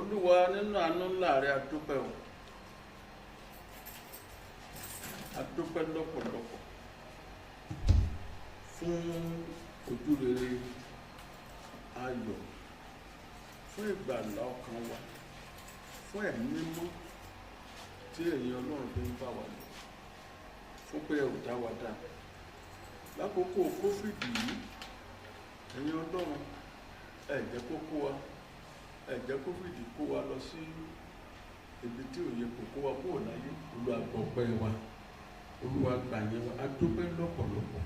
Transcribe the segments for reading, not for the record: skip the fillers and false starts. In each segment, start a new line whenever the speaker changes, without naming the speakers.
Olúwa nínú àánú ńlá rẹ̀ a dúpẹ́ o. A dúpẹ́ lọ́pọ̀lọpọ̀ fún ojú rere ayọ̀, fún ìgbàlà ọkàn wa, fún ẹ̀mí mímọ́ tí ẹ̀yin Ọlọ́run fi ń bá wa lò, fún pé ẹ ò dá wa dá. Lákòókò COVID yìí, ẹ̀yin Ọlọ́run ẹ jẹ́ kó kó wa, ẹ jẹ́ COVID kó wa lọ sí ibi tí ò yẹ kó kó wa kúrò láyé. Olúwa gbọ́ ọpẹ́ wa, Olúwa gbà yẹn wa, a dúpẹ́ lọ́pọ̀lọpọ̀.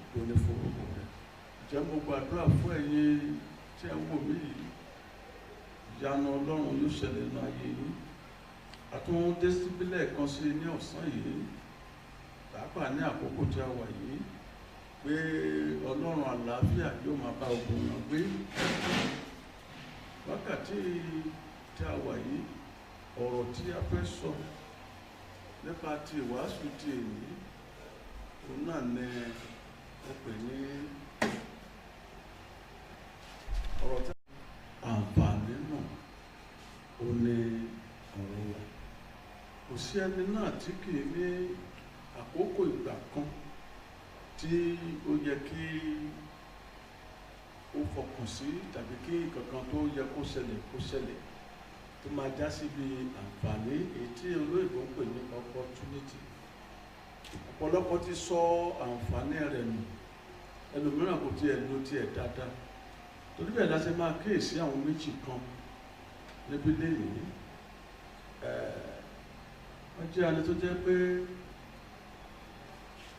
Ògo ni fún orúkọ rẹ̀. Jẹ́ mo gbàdúrà fún ẹ̀yin tí ẹ ń wò mí yìí, ìyanu Ọlọ́run yóò ṣẹlẹ̀ nínú ayé yín. A tún dé síbí lẹ́ẹ̀kan sí ní ọ̀sán yìí, pàápàá ní àkókò tí a wà yìí, pé Ọlọ́run àlàáfíà yóò máa bá ogun wọn gbé. Wákàtí tí a wà yìí, ọ̀rọ̀ tí a fẹ́ sọ nípa ti ìwàásù ti èyí, òun náà ni ó pè ní ọ̀rọ̀ tí àǹfààní náà ó ní ọ̀rọ̀ wa. Kò sí ẹni náà tí kì í ní àkókò ìgbà kan tí ó yẹ kí ó fọkàn sí tàbí kí kankan tó yẹ kó ṣẹlẹ̀ tó máa já síbi àǹfààní èyí tí olóyìnbó ń pè ní opportunity. Ọ̀pọ̀lọpọ̀ ti sọ àǹfààní rẹ̀ nù, ẹlòmíràn kò tiẹ̀ lò tiẹ̀ dáadáa. Torí bẹ́ẹ̀ la ṣe máa kíyèsí àwọn méjì kan níbi lẹ́yìn. Wọ́n jẹ́ ẹni tó jẹ́ pé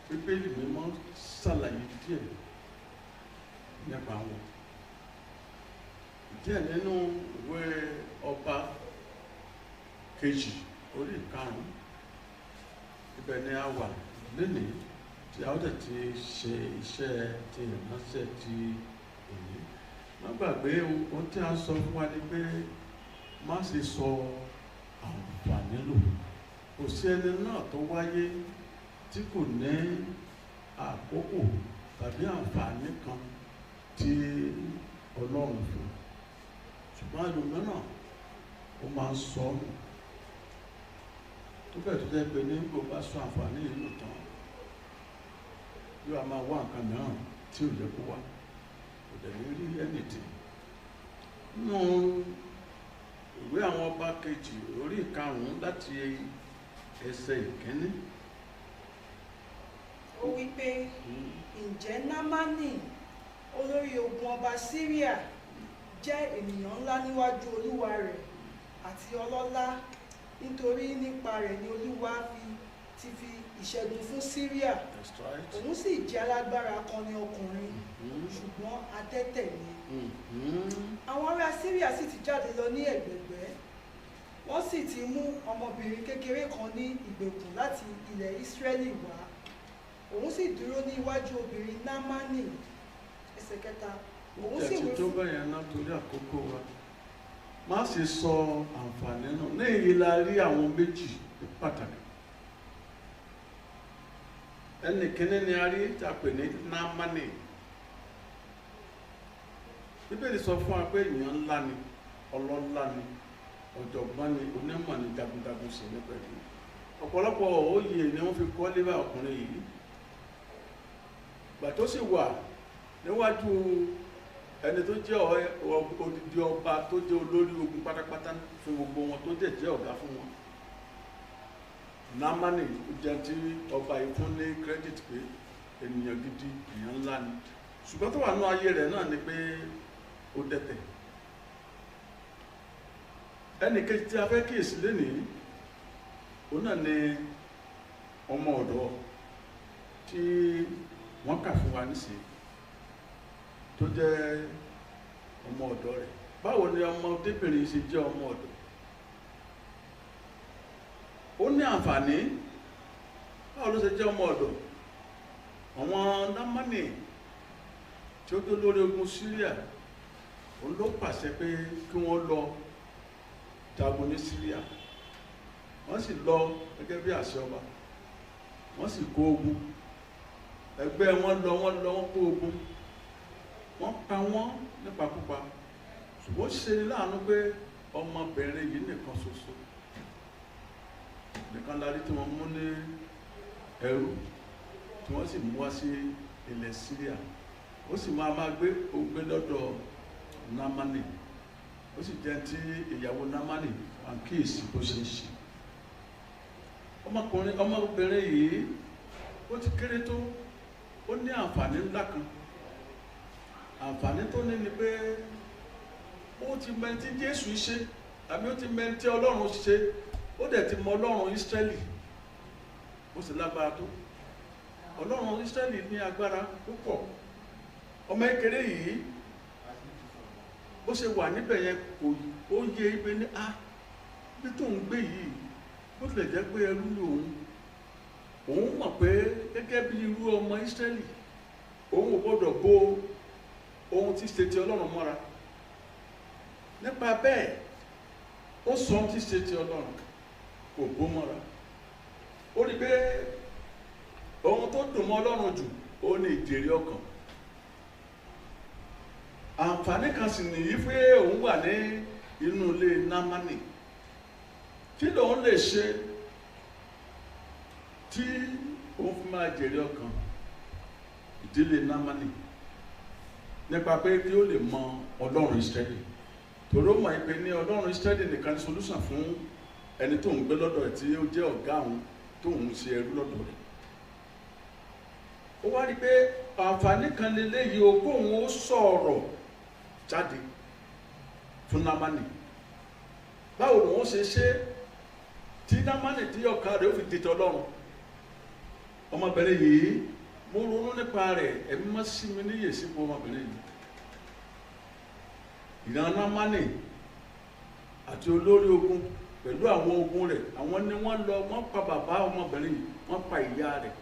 Bíbélì mímọ́ ṣàlàyé díẹ̀ nípa wọn. Díẹ̀ nínú ìwé Ọba kejì orí 5, ibẹ̀ ni a wà lónìí tí a ó dẹ̀ ti ṣe iṣẹ́ ti ìránṣẹ́ ti èyí. Má gbàgbé ohun tí a sọ fún wa ni pé má ṣe sọ àǹfààní lò. Kò sí ẹni náà tó wáyé tí kò ní àkókò tàbí àǹfààní kan tí Ọlọ́run fún. Ṣùgbọ́n ẹlòmíràn ó máa ń sọ ọ́nù. Tó bẹ́ẹ̀ tó jẹ́ pé ní kò bá sọ àǹfààní yìí nù tán, yóò máa wá nǹkan mìíràn tí ò yẹ kó wá. Kò dẹ̀ ní rí ẹnìtì. Nínú ìwé àwọn Ọba kejì orí 5 láti ẹsẹ̀ 1.
Ó wí pé, ǹjẹ́ Námánì olórí ogun ọba Síríà jẹ́ ènìyàn ńlá níwájú Olúwa rẹ̀ àti ọlọ́lá, nítorí nípa rẹ̀ ni Olúwa ti fi ìṣẹ́gun fún Síríà. Òun sì jẹ́ alágbára akọni ọkùnrin, ṣùgbọ́n adẹ́tẹ̀ ni. Àwọn ará Síríà sì ti jáde lọ ní ẹ̀gbẹ̀gbẹ́, wọ́n sì ti mú ọmọbìnrin kékeré kan ní ìgbèkùn láti ilẹ̀ Ísírẹ́lì wá. Òun sì dúró ní iwájú obìnrin Námánì. Ẹsẹ̀ 3. Òun sì wí
fún. Tó bẹ̀yẹn náà torí àkókò wa, má ṣe sọ àǹfààní náà. Ní èyí la rí àwọn méjì pàtàkì. Ẹnì kíní ni a rí tí a pè ní Námánì. Bíbélì sọ fún wa pé ènìyàn ńlá ni, ọlọ́lá ni, ọ̀jọ̀gbọ́n ni, onímọ̀ ni, jagunjagun sì ní pẹ̀lú. Ọ̀pọ̀lọpọ̀ oyè ni wọ́n fi kọ́ lébà ọkùnrin yìí. Ìgbà tó sì wà níwájú ẹni tó jẹ́ odidi ọba tó jẹ́ olórí ogun pátápátá fún gbogbo wọn, tó jẹ́ ọ̀gá fún wọn. Námánì jẹ́ tí ọba yìí fún ní credit pé ènìyàn gidi, èèyàn ńlá ni. Ṣùgbọ́n tó wà ní ayé rẹ̀ náà ni pé ó dẹ́tẹ̀. Ẹnì kejì tí a fẹ́ kíyèsí lénìí, òun náà ni ọmọ ọ̀dọ́ tí wọ́n kà fún wa nísìnyí, tó jẹ́ ọmọ ọ̀dọ́ rẹ̀. Báwo ni ọmọdébìnrin ṣe jẹ́ ọmọ ọ̀dọ́? Ó ní àǹfààní. Báwo ló ṣe jẹ́ ọmọ ọ̀dọ́? Àwọn Námánì tí ó tó lórí ogun Síríà, òun ló pàṣẹ pé kí wọ́n lọ jagun ní Síríà. Wọ́n sì lọ gẹ́gẹ́ bí àṣẹ ọba. Wọ́n sì kó ogun. Ẹgbẹ́ wọn lọ wọ́n kó ogun. Wọ́n pa wọ́n nípakúpa. Ṣùgbọ́n ó ṣe ní láàánú pé ọmọbìnrin yìí nìkan ṣoṣo nìkan lárí tí wọ́n mú ní ẹrú tí wọ́n sì mú wá sí ilẹ̀ Syria. Ó sì máa gbé ògbé lọ́dọ̀ Námánì. Ó sì jẹ́ tí ìyàwó Námánì àkíyèsí bó ṣe ń ṣe. Ọmọbìnrin yìí ó ti kéré tó, ó ní àǹfààní ńlá kan. Àǹfààní tó ní ni pé ó ti mọ tí Jésù ṣe, àbí ó ti mọ tí Ọlọ́run ṣe, ó dẹ̀ ti mọ Ọlọ́run Ísírẹ́lì. Ó sì lágbára tó. Ọlọ́run Ísírẹ́lì ní agbára púpọ̀. Ọmọ kékeré yìí bó ṣe wà níbẹ̀ yẹn kò ó yé ibẹ̀ ní bí tó ń gbé yìí bó tilẹ̀ jẹ́ pé ẹrú ni òun mọ̀ pé gẹ́gẹ́ bí irú ọmọ Ísírẹ́lì òun ò gbọ́dọ̀ bo ohun tí ṣe ti Ọlọ́run mọ́ra. Nípa bẹ́ẹ̀ ó sọ ohun tí ṣe ti Ọlọ́run kò bó mọ́ra. Ó rí pé ohun tó dùn mọ́ Ọlọ́run jù ó ní ìjèrè ọkàn. Àǹfààní kan sì nìyí pé òun wà ní inú ilé Námánì. Kí lòun lè ṣe tí òun fi máa jèrè ọkàn ìdílé Námánì? Nípa pé kí ó lè mọ Ọlọ́run Ísírẹ́lì. Torí ó mọ̀ pé ní Ọlọ́run Ísírẹ́lì nìkan ní solúsàn fún ẹni tó ń gbé lọ́dọ̀ ẹ̀ tí ó jẹ́ ọ̀gá òun tó ń ṣe ẹrú lọ́dọ̀ rẹ̀. Ó wá rí pé àǹfààní kan lélẹ́yìí o, kóun ó sọ̀rọ̀ jáde fún Námánì. Báwo ni wọ́n ṣe tí Námánì tí ọkàn rẹ̀ ó fi dìtọ̀ Ọlọ́run? Ọmọbìnrin yìí mo ronú nípa rẹ̀, ẹ̀mí má sí mi níyè sípò ọmọbìnrin yìí. Ìran Námánì àti olórí ogun pẹ̀lú àwọn ogun rẹ̀, àwọn ni wọ́n pa bàbá ọmọbìnrin yìí, wọ́n pa ìyá rẹ̀,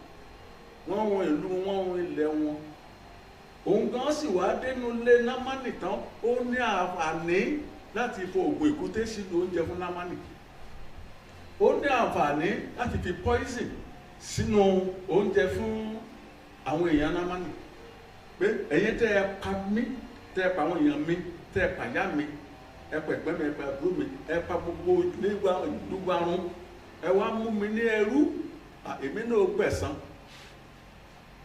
wọ́n run ìlú, wọ́n run ilẹ̀ wọn. Òun gan sì wá dénú lé Námánì tán, ó ní àǹfààní láti fo ògùn èkúté sínú oúnjẹ fún Námánì. Ó ní àǹfààní láti fi poison sínú oúnjẹ fún àwọn èèyàn Námánì. Pé ẹ̀yin tẹ́ ẹ pa mí, tẹ́ ẹ pa àwọn èèyàn mi, tẹ́ ẹ pa ìyá mi, ẹ pa ẹ̀gbọ́n mi, ẹ pa àbúrò mi, ẹ pa gbogbo ìlúgbarun, ẹ wá mú mi ní ẹrú, èmi náà gbẹ̀san.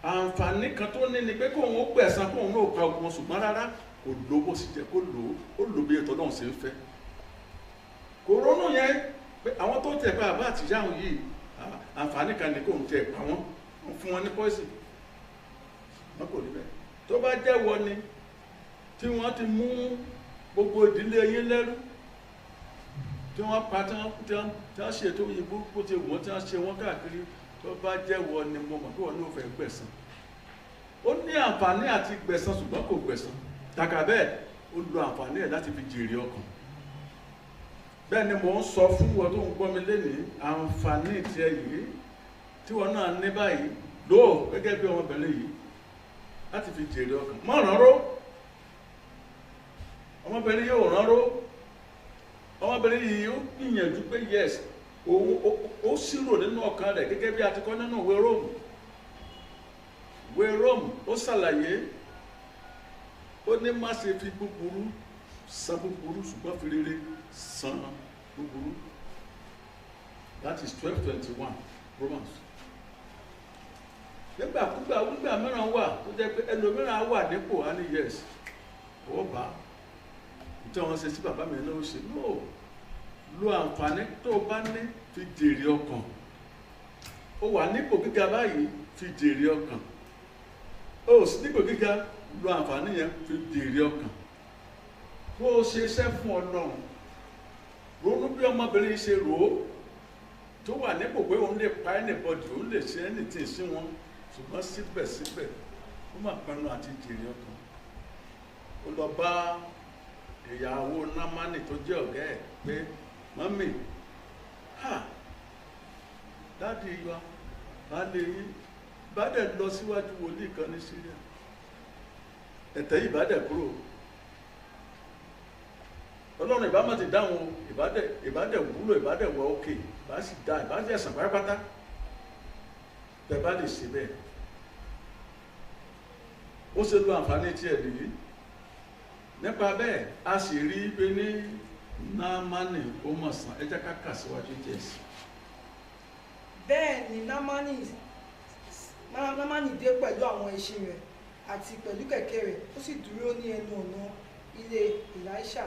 Àǹfààní kan tó ní ni pé kóun ó gbẹ̀san, kóun náà pa ogun, ṣùgbọ́n rárá kò lò bó sì jẹ́ kó lò ó lò bí ètò náà ṣe ń fẹ́. Kò ronú yẹn pé àwọn tó tẹ̀ pa àbá àtìyá òun yìí, àǹfààní kan ní kóun tẹ̀ pa wọ́n fún wọn ní poison. Wọ́n kò rí bẹ́ẹ̀. Tó bá jẹ́ wọ ni tí wọ́n ti mú gbogbo ìdílé yín lẹ́rú, tí wọ́n pa tí wọ́n ṣètò ìbú bó ti wọ́n tí wọ́n ṣe wọ́n káàkiri, tó bá jẹ́ wọ ni mo mọ̀ pé wọ́n ló fẹ́ gbẹ̀san. Ó ní àǹfààní àti gbẹ̀san ṣùgbọ́n kò gbẹ̀san. Kàkà bẹ́ẹ̀ ó lo àǹfààní ẹ̀ láti fi jèrè ọkàn. Bẹ́ẹ̀ ni mò ń sọ fún wọn tó ń gbọ́ mi lénìí, àǹfààní tiẹ̀ yìí tí wọ́n náà ní báyìí lò ó gẹ́gẹ́ bí ọmọbìnrin yìí láti fi jèrè ọkàn. Má rán ró. Ọmọbìnrin yìí ò rán ró. Ọmọbìnrin yìí ó gbìyànjú pé yes, ó ṣírò nínú ọkàn rẹ̀ gẹ́gẹ́ bí a ti kọ́ nínú ìwé Róòmù. Ìwé Róòmù ó ṣàlàyé, ó ní má ṣe fi búburú san búburú ṣùgbọ́n fi rere san búburú. That is 12:21 Romans. Nígbà mìíràn wà tó jẹ́ pé ẹlòmíràn wà nípò á ní yes, ó bá tí wọ́n ṣe sí bàbá mi náà ó ṣe no. Lo àǹfààní tó o bá ní fi jèrè ọkàn. Ó wà nípò gíga báyìí, fi jèrè ọkàn. Ó sì nípò gíga, lo àǹfààní yẹn fi jèrè ọkàn. Bó o ṣe iṣẹ́ fún Ọlọ́run, ronú bí ọmọbìnrin ṣe rò ó, tó wà nípò pé òun lè pa anybody, òun lè ṣe anything sí wọn, ṣùgbọ́n síbẹ̀síbẹ̀ ó mà pinnu àti jèrè ọkàn. Ó lọ bá ìyàwó Námánì tó jẹ́ ọ̀gá ẹ̀ pé mọ́mì, dáàdi wa bá lè yín bá dẹ̀ lọ síwájú wòlíì kan ní Syria, ẹ̀tẹ̀ yìí bá dẹ̀ kúrò. Ọlọ́run ìbá má ti dáhùn, ìbá dẹ̀ wúlò, ìbá dẹ̀ wọ òkè, ìbá sì dá, ìbá dẹ̀ sàn pátápátá. Bẹ́ẹ̀ bá lè ṣe bẹ́ẹ̀. Ó ṣe lo àǹfààní tiẹ̀ nìyí. Nípa bẹ́ẹ̀ a sì rí pé ní Námánì ó mọ̀ sàn, ẹ jẹ́ ká kà síwájú díẹ̀ sí.
Bẹ́ẹ̀ ni Námánì dé pẹ̀lú àwọn ẹṣin rẹ̀ àti pẹ̀lú kẹ̀kẹ́ rẹ̀, ó sì dúró ní ẹnu ọ̀nà ilé Èlíṣà.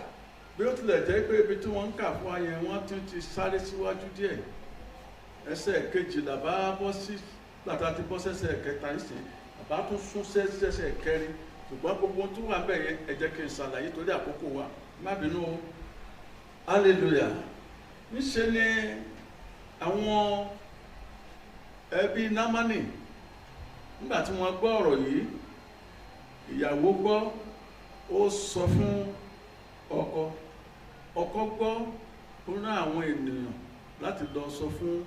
Bí ó tilẹ̀ jẹ́ pé ibi tí wọ́n ń kà fún ayẹ wọ́n tún ti sáré síwájú díẹ̀, ẹsẹ̀ kejìlá bá bọ́ sí bàtà ti bọ́ sẹ́sẹ̀ kẹta ìsìn, bàbá tún sún sẹ́sẹ̀ kẹrin, ṣùgbọ́n gbogbo tó wà bẹ́ẹ̀ yẹn ẹ jẹ́ kí n ṣàlàyé torí àkókò wa, má bínú o. Hallelujah. Níṣe ni àwọn ẹbí Námánì nígbà tí wọ́n gbọ́ ọ̀rọ̀ yìí, ìyàwó gbọ́, ó sọ fún ọkọ gbọ́, ó rán àwọn ènìyàn láti lọ sọ fún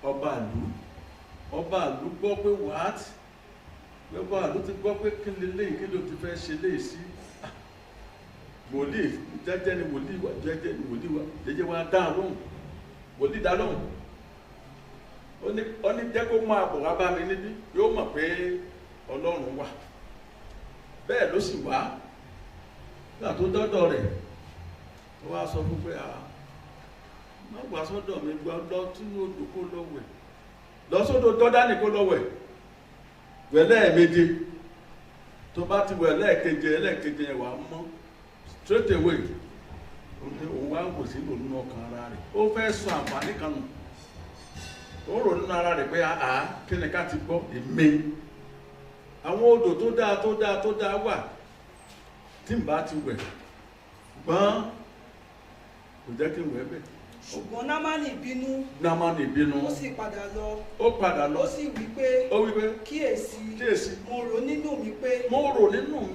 ọba ìlú gbọ́ pé what, ọba ìlú ti gbọ́ pé kí leléyìí, kí ló ti fẹ́ ṣe léyìí sí. Wòlíì jẹ́jẹ́ ni wòlíì wà, jẹ́jẹ́ ni wòlíì wà, jẹ́jẹ́ wá dá lóhùn, wòlíì dá lóhùn, ó ní jẹ́ kó máa bọ̀ wá bá mi níbí, yóò mọ̀ pé Ọlọ́run wà. Bẹ́ẹ̀ ló sì wá, nígbà tó dọ́dọ̀ rẹ̀ ó wá sọ fún pé má wá sọ́dọ̀ mi gbọ́, lọ sínú odò kó lọ wẹ̀, lọ sódò Jọ́dánì kó lọ wẹ̀, wẹ̀ lẹ́ẹ̀méje, tó bá ti wẹ̀ lẹ́ẹ̀keje yẹn wà á mọ́ straight away. Òun wá wò sí lò nínú ọkàn ara rẹ̀, ó fẹ́ sọ àǹfààní kan nù, ó rò nínú ara rẹ̀ pé kí ni ká ti gbọ́ èmi, àwọn odò tó dáa wà tí n bá ti wẹ̀, gbọ́n kò jẹ́ kí n wẹ̀ bẹ́ẹ̀.
Ṣùgbọ́n Námánì bínú,
ó
sì padà lọ,
ó
sì wí pé kíyèsí, mo rò nínú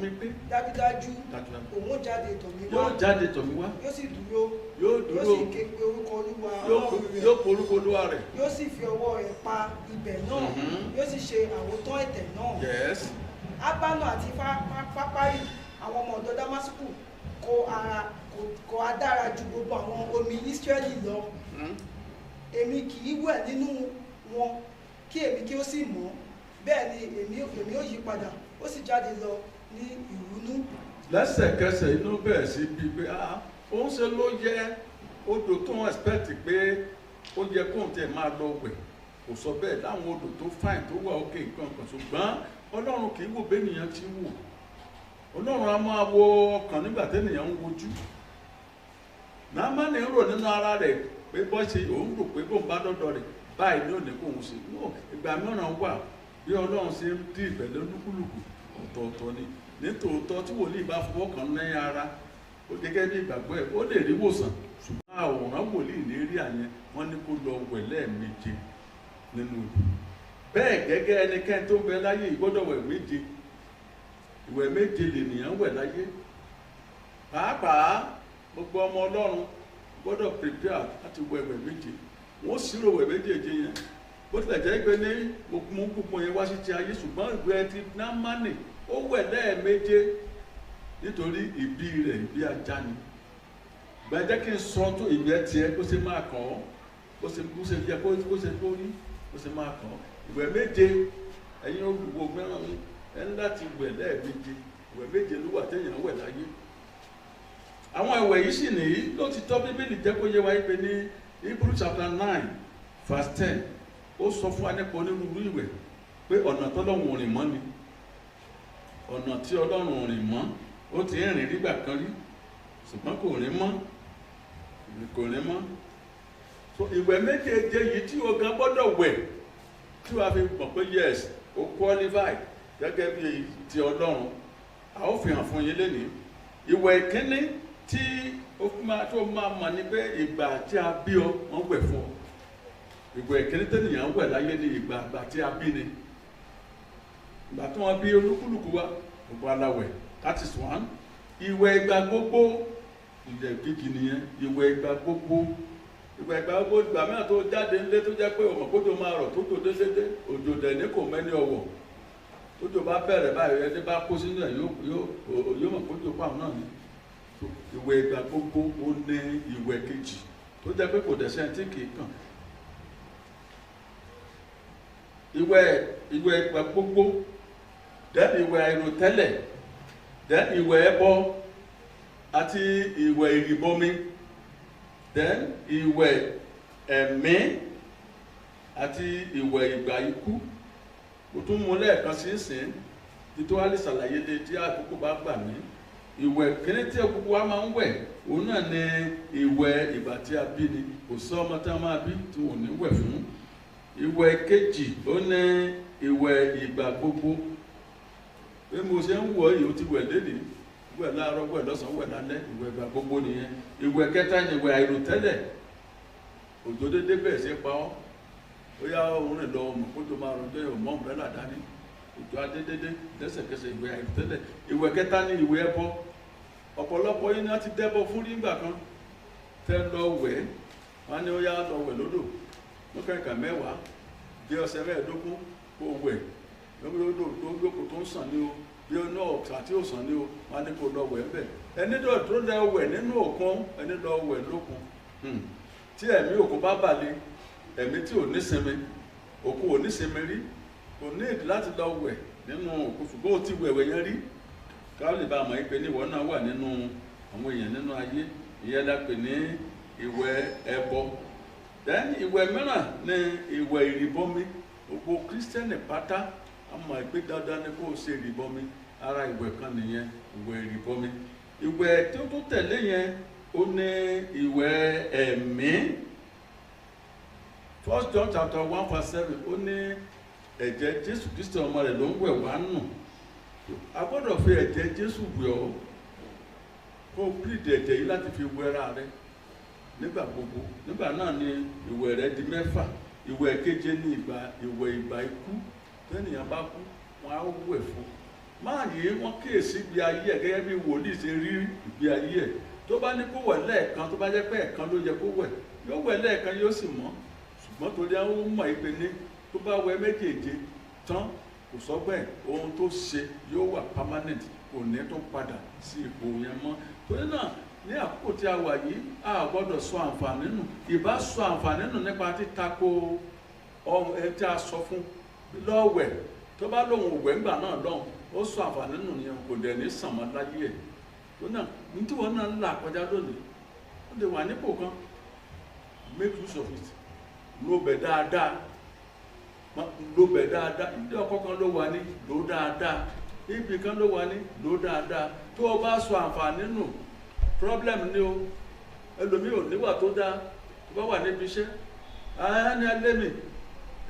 mi pé dájúdájú òun ó jáde tọ̀ mí wá, yóò sì dúró, yóò sì ké pe orúkọ Olúwa
Olúwa rẹ̀,
yóò sì fi ọwọ́ rẹ̀ pa ibẹ̀ náà, yóò sì ṣe àwòtán ẹ̀tẹ̀ náà. Abánà àti Fápárì, àwọn ọmọ ọ̀dọ̀ Dámásìkù, kò adára ju gbogbo àwọn omi Ísírẹ́lì lọ. Èmi kì í wẹ̀ nínú wọn kí èmi kí ó sì mọ́, bẹ́ẹ̀ ni èmi ó yí padà, ó sì jáde lọ ní ìrunú.
Lẹ́sẹ̀kẹsẹ̀ inú bẹ̀rẹ̀ sí bíi pé òun ṣe ló yẹ odò tó ń expect pé ó yẹ kóun tẹ̀ máa lọ wẹ̀, kò sọ bẹ́ẹ̀ láwọn odò tó fine tó wà òkè nǹkan kan, ṣùgbọ́n Ọlọ́run kì í wò bẹ́nìyàn ti wò. Ọlọ́run a máa wo ọkàn nígbà tẹ́nìyàn ń wojú. Námánì ń rò nínú ara rẹ̀ pé òun rò pé bóun bá dọ́dọ̀ rẹ̀ báyìí ní òní kóun ṣe. Ìgbà mìíràn wà bí Ọlọ́run ṣe ń dí ìbẹ̀lẹ̀ olúkúlùkù ọ̀tọ̀ọ̀tọ̀ ni. Nítòótọ́ tí wòlíì bá fọwọ́ kàn lẹ́yìn ara, ó gẹ́gẹ́ bí ìgbàgbọ́ ẹ̀, ó lè rí wòsàn, ṣùgbọ́n àwòrán wòlíì ní rí àyẹn wọ́n ní kó lọ wẹ̀ lẹ́ẹ̀méje nínú odò. Bẹ́ẹ̀ gẹ́gẹ́ ẹnikẹ́ni tó ń bẹ láyé ìgbọ́dọ̀ wẹ̀ méje. Ìwẹ̀ méje lènìyàn wẹ̀ láyé. Pàápàá gbogbo ọmọ Ọlọ́run gbọ́dọ̀ prepare láti wẹ̀ méje. Wọ́n ṣírò wẹ̀ méjèèje yẹn. Bó tilẹ̀ jẹ́ pé ní mú púpọ̀ yẹn wá sí ti ayé, ṣùgbọ́n ìwẹ̀ ti Námánì ó wẹ̀ lẹ́ẹ̀méje nítorí ìbí rẹ̀ ìbí ajá ni. Gbẹ̀jẹ́ kí n sọ tó ìwẹ̀ tiẹ̀ kó ṣe máa kàn ọ́, kó ṣe jẹ́ kó ṣe tó rí, kó ṣe máa kàn ọ́. Ìwẹ̀ méje ẹ̀yin olùwò mìíràn mi ẹni láti wẹ̀ lẹ́ẹ̀méje, ìwẹ̀ méje ló wà téèyàn wẹ̀ láyé. Àwọn ìwẹ̀ yìí sì nìyí ló ti tọ́ Bíbélì jẹ́ kó yé wa pé ní Hebrew chapter 9 verse 10 ó sọ fún wa nípa onírúurú ìwẹ̀ pé ọ̀nà tọ́lọ́run rìn mọ́ ni, ọ̀nà tí Ọlọ́run rìn mọ́, ó ti rìn nígbà kan rí ṣùgbọ́n kò rìn mọ́. So ìwẹ̀ méjèèje yìí tí o gan gbọ́dọ̀ wẹ̀ tí wàá fi mọ̀ pé yes o qualify gẹ́gẹ́ bí ti Ọlọ́run, a ó fi hàn fún yín lénìí. Ìwẹ̀ ìkíní tí tó máa mọ̀ ní pé ìgbà tí a bí ọ wọ́n wẹ̀ fún ọ. Ìwẹ̀ ìkíní tẹ́nìyàn wẹ̀ láyé ní ìgbà tí a bí ni. Ìgbà tí wọ́n bí olúkúlùkù wa gbogbo aláwẹ̀, that is one. Ìwẹ̀ ìgbà gbogbo ilẹ̀ kejì nìyẹn. Ìwẹ̀ ìgbà gbogbo ìgbà mìíràn tó jáde nílé tó jẹ́ pé ọmọ kójò máa rọ̀ tó tó dédé, òjò dẹ̀ ní kò mẹ́ni ọwọ́. Tójò bá bẹ̀rẹ̀ báyìí ẹni bá kó sínú ẹ̀ yóò mọ̀ kójò pàmò náà ni. Ìwẹ̀ ìgbà gbogbo ó ní ìwẹ̀ kejì tó jẹ́ pé kò dẹ̀ sẹ́ńtì kì í kàn. Ìwẹ̀ ìgbà gbogbo, then ìwẹ̀ àìròtẹ́lẹ̀, then ìwẹ̀ ẹbọ àti ìwẹ̀ ìrìbọmi. then ìwẹ̀ ẹ̀mí àti ìwẹ̀ ìgbà ikú. Mo tún mú lẹ́ẹ̀kan sínsìn títí wá lè ṣàlàyé lé tí àkókò bá gbà mí. Ìwẹ̀ kíní tí gbogbo wa máa ń wẹ̀ òun náà ni ìwẹ̀ ìgbà tí a bí ni, kò sí ọmọ tí a máa bí tí wọn ò ní wẹ̀ fún. Ìwẹ̀ kejì ó ní ìwẹ̀ ìgbà gbogbo. Bí mo ṣe ń wọ̀ yìí ó ti wẹ̀ lénìí, wẹ̀ láàárọ̀, wẹ̀ lọ́sàn-án, wẹ̀ lálẹ́, ìwẹ̀ ìgbà gbogbo nìyẹn. Ìwẹ̀ kẹta ni ìwẹ̀ àìròtẹ́lẹ̀. Òjò dédé bẹ́ẹ̀ ṣe pa ọ́, ó yá òun rìn lọ ọmọ kójú máa rún dé ọmọ ọ̀mbrẹ́là dání, òjò adédédé lẹ́sẹ̀kẹsẹ̀. Ìwẹ̀ àìròtẹ́lẹ̀. Ìwẹ̀ kẹta ni ìwẹ̀ ẹbọ. Ọ̀pọ̀lọpọ̀ yín náà ti dẹ́bọ fún nígbà kan tẹ́ lọ wẹ̀, wọ́n á ní ó yá lọ wẹ̀ lódò mú kẹ̀kẹ́ mẹ́wàá bí ọ̀sẹ̀ mẹ́ẹ̀ẹ́dógún kó wẹ̀ lódò tó gbókò tó ń sàn ní o, bí ọ̀nà ọ̀sà tí ò sàn ní o, wọ́n á ní kó lọ wẹ̀ ń bẹ̀. Ẹni tó lọ wẹ̀ nínú òkun, ẹni lọ wẹ̀ lókun, tí ẹ̀mí òkun bá balẹ̀, ẹ̀mí tí ò ní sinmi, òkun ò ní sinmi rí, kò ní ìdí láti lọ wẹ̀ nínú òkun, ṣùgbọ́n ó ti wẹ̀wẹ̀ yẹn rí ká lè bá àmọ́ ìpè ní ìwọ náà wà nínú àwọn èèyàn nínú ayé. Ìyẹn la pè ní ìwẹ̀ ẹbọ. Then ìwẹ̀ mìíràn ni ìwẹ̀ ìrìbọmi. Gbogbo kírísítẹ́nì pátá àmọ́ ìpè dandan ni kó o ṣe ìrìbọmi. Ara ìwẹ̀ kan nìyẹn, ìwẹ̀ ìrìbọmi. Ìwẹ̀ tí ó tún tẹ̀lé yẹn ó ní ìwẹ̀ ẹ̀mí. 1 John chapter 1:7 ó ní ẹ̀jẹ̀ Jésù Kristi ọmọ rẹ̀ ló ń wẹ̀ wá nù. A gbọ́dọ̀ fi ẹ̀jẹ̀ Jésù wẹ̀ ọ́, kó o pílìdì ẹ̀jẹ̀ yìí láti fi wẹra rẹ nígbà gbogbo. Nígbà náà ni ìwẹ̀ rẹ di mẹ́fà. Ìwẹ̀ keje ní ìwẹ̀ ìgbà ikú. Tẹ́nìyàn bá kú, wọ́n á wẹ̀ fún. Máa yìí wọ́n kíyèsí ìgbé ayé ẹ̀ gẹ́gẹ́ bí wòlíì ṣe rí ìgbé ayé ẹ̀. Tó bá ní kó wẹ̀ lẹ́ẹ̀kan, tó bá jẹ́ pé ẹ̀kan ló yẹ kó wẹ̀, yóò wẹ̀ lẹ́ẹ̀kan yóò sì mọ́. Ṣùgbọ́n torí àwọn mọ̀ ìpè ní tó bá wẹ̀ méjèèje tán, kò sọ́gbẹ́ ohun tó ṣe yóò wà permanent, kò ní tó padà sí ipò yẹn mọ́. Torí náà ní àkókò tí a wà yìí, a gbọ́dọ̀ sọ àǹfààní nù. Ìbá sọ àǹfààní nù nípa títako ohun tí a sọ fún lọ́wẹ̀. Tó bá lóun òwẹ̀ ńgbà náà lọ́hùn, ó sọ àǹfààní nù nìyẹn, kò dẹ̀ ní sàn mọ́ láyé ẹ̀. Torí náà ní tí wọ́n náà ń là kọjá lónìí, ó lè wà nípò kan, make use of it, ló bẹ̀ dáadáa. Ló bẹ̀ dáadáa. Ìdí ọkọ̀ kan ló wà ní, lò dáadáa. Ibi kan ló wà ní, lò dáadáa. Tó o bá sọ àǹfààní nù, problem ni o. Ẹlòmíì ò níwà tó dáa, tó bá wà níbi iṣẹ́, ẹni ẹlẹ́mì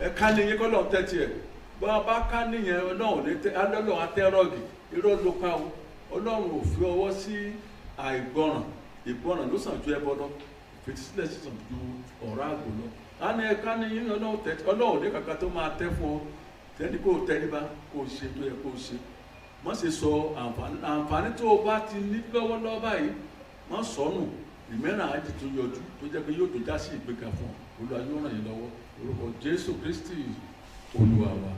ẹ̀ka ni yín kọ́ lọ́n tẹ́tí ẹ̀. Bá a bá ká nìyẹn, Ọlọ́run atẹ́rọ̀gì, irọ́ ló pa o. Ọlọ́run ò fi ọwọ́ sí àìgbọràn. Ìgbọràn ló sàn ju ẹbọ lọ. Ìfetísílẹ̀ sì sàn ju ọ̀rọ̀ àgbò lọ. A ní ẹ̀ka ní yín Ọlọ́run ní kankan tó máa tẹ́ fún ọ. Tẹ́ni kó o tẹ́ni bá kó o ṣe tó yẹ kó o ṣe. Má ṣe sọ àǹfààní tó o bá ti ní lọ́wọ́lọ́wọ́ báyìí, má sọnù. Ìmẹ́ràn á ti tún yọjú tó jẹ́ pé yóò tó já sí ìgbéga fún ọ. Olúwa yóò ràn yín lọ́wọ́. Orúkọ Jésù Kristi Olúwa wa.